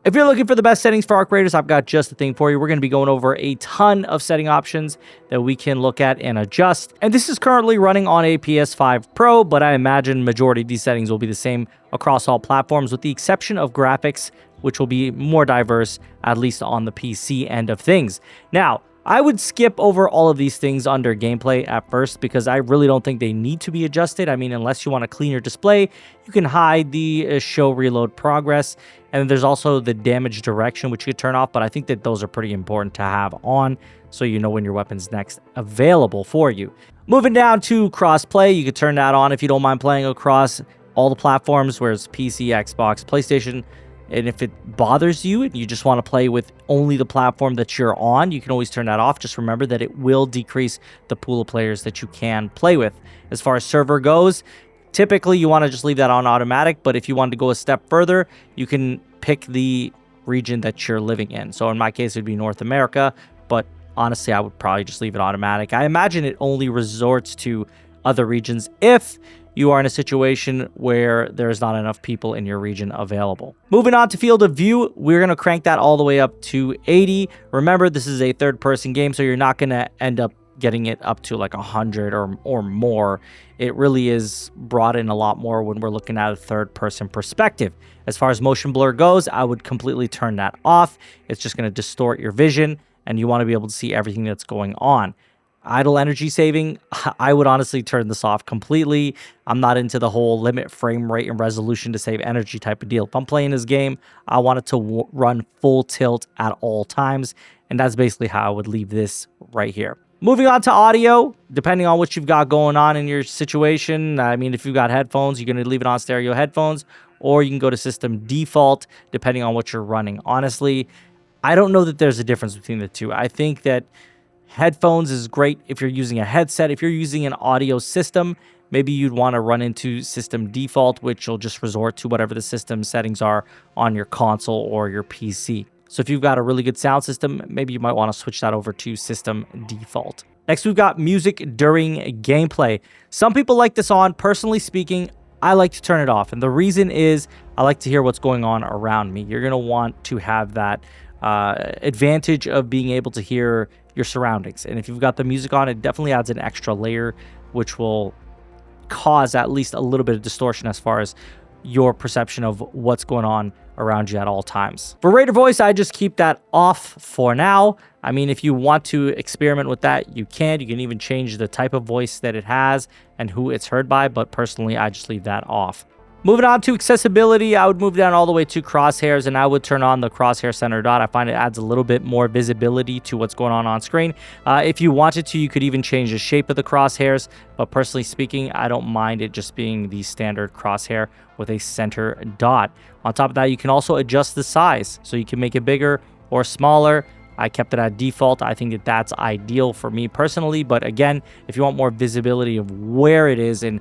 If you're looking for the best settings for Arc Raiders, I've got just the thing for you. We're going to be going over a ton of setting options that we can look at and adjust. And this is currently running on a PS5 Pro, but I imagine majority of these settings will be the same across all platforms, with the exception of graphics, which will be more diverse, at least on the PC end of things. Now, I would skip over all of these things under gameplay at first because I really don't think they need to be adjusted. I mean, unless you want to clean your display, you can hide the show reload progress. And then there's also the damage direction, which you could turn off, but I think that those are pretty important to have on so you know when your weapon's next available for you. Moving down to crossplay, you could turn that on if you don't mind playing across all the platforms, whereas PC, Xbox, PlayStation. And if it bothers you and you just want to play with only the platform that you're on, you can always turn that off. Just remember that it will decrease the pool of players that you can play with. As far as server goes, typically you want to just leave that on automatic, but if you want to go a step further, you can pick the region that you're living in. So in my case, it would be North America, but honestly, I would probably just leave it automatic. I imagine it only resorts to other regions if you are in a situation where there's not enough people in your region available. Moving on to field of view, we're going to crank that all the way up to 80. Remember, this is a third-person game, so you're not going to end up getting it up to like 100 or more. It really is brought in a lot more when we're looking at a third-person perspective. As far as motion blur goes, I would completely turn that off. It's just going to distort your vision, and you want to be able to see everything that's going on. Idle energy saving, I would honestly turn this off completely. I'm not into the whole limit frame rate and resolution to save energy type of deal. If I'm playing this game, I want it to run full tilt at all times, and that's basically how I would leave this right here. Moving on to audio, depending on what you've got going on in your situation. I mean, if you've got headphones, you're going to leave it on stereo headphones, or you can go to system default, depending on what you're running. Honestly, I don't know that there's a difference between the two. I think that headphones is great if you're using a headset. If you're using an audio system, maybe you'd want to run into system default, which will just resort to whatever the system settings are on your console or your PC. So if you've got a really good sound system, maybe you might want to switch that over to system default. Next, we've got music during gameplay. Some people like this on. Personally speaking, I like to turn it off. And the reason is I like to hear what's going on around me. You're going to want to have that advantage of being able to hear your surroundings. And if you've got the music on, it definitely adds an extra layer, which will cause at least a little bit of distortion as far as your perception of what's going on around you at all times. For Raider voice, I just keep that off for now. I mean, if you want to experiment with that, you can. You can even change the type of voice that it has and who it's heard by, but personally, I just leave that off. Moving on to accessibility, I would move down all the way to crosshairs, and I would turn on the crosshair center dot. I find it adds a little bit more visibility to what's going on screen. If you wanted to, you could even change the shape of the crosshairs, but personally speaking, I don't mind it just being the standard crosshair with a center dot. On top of that, you can also adjust the size, so you can make it bigger or smaller. I kept it at default. I think that that's ideal for me personally, but again, if you want more visibility of where it is and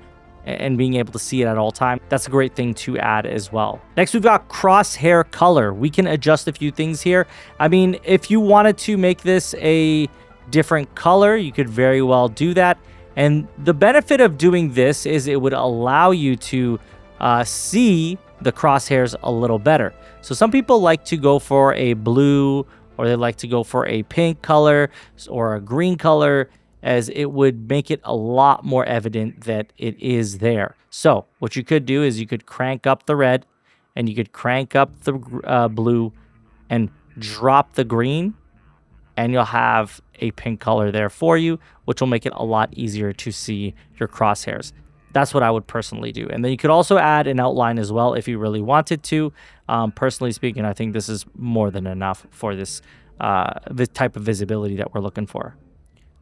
being able to see it at all times, that's a great thing to add as well. Next, we've got crosshair color. We can adjust a few things here. I mean, if you wanted to make this a different color, you could very well do that. And the benefit of doing this is it would allow you to see the crosshairs a little better. So some people like to go for a blue, or they like to go for a pink color or a green color, as it would make it a lot more evident that it is there. So what you could do is you could crank up the red, and you could crank up the blue and drop the green, and you'll have a pink color there for you, which will make it a lot easier to see your crosshairs. That's what I would personally do. And then you could also add an outline as well if you really wanted to. Personally speaking, I think this is more than enough for this type of visibility that we're looking for.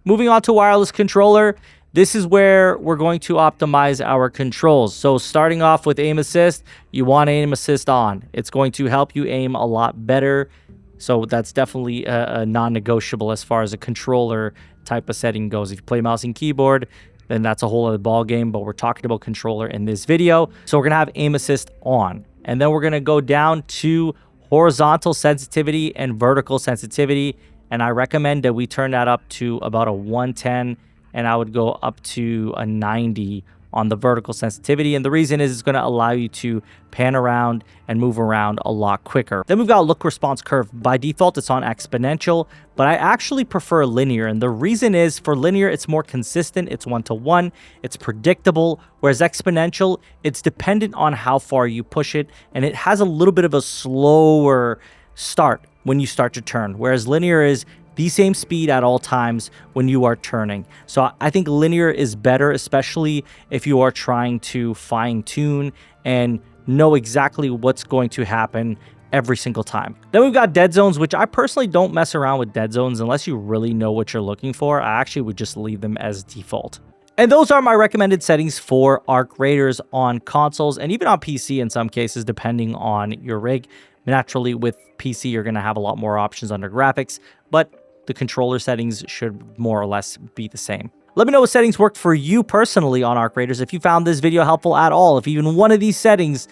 Moving on to wireless controller, this is where we're going to optimize our controls. So starting off with aim assist, you want aim assist on. It's going to help you aim a lot better. So that's definitely a non-negotiable as far as a controller type of setting goes. If you play mouse and keyboard, then that's a whole other ball game, but we're talking about controller in this video. So we're gonna have aim assist on, and then we're gonna go down to horizontal sensitivity and vertical sensitivity. And I recommend that we turn that up to about a 110, and I would go up to a 90 on the vertical sensitivity. And the reason is it's going to allow you to pan around and move around a lot quicker. Then we've got look response curve. By default, it's on exponential, but I actually prefer linear. And the reason is for linear, it's more consistent. It's 1-to-1. It's predictable. Whereas exponential, it's dependent on how far you push it. And it has a little bit of a slower start when you start to turn. Whereas linear is the same speed at all times when you are turning. So I think linear is better, especially if you are trying to fine tune and know exactly what's going to happen every single time. Then we've got dead zones, which I personally don't mess around with dead zones unless you really know what you're looking for. I actually would just leave them as default. And those are my recommended settings for arc raiders on consoles and even on PC in some cases, depending on your rig. Naturally, with PC, you're going to have a lot more options under graphics, but the controller settings should more or less be the same. Let me know what settings worked for you personally on arc raiders. If you found this video helpful at all, if even one of these settings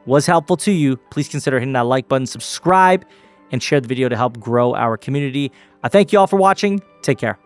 was helpful to you, please consider hitting that like button, subscribe, and share the video to help grow our community. I thank you all for watching. Take care.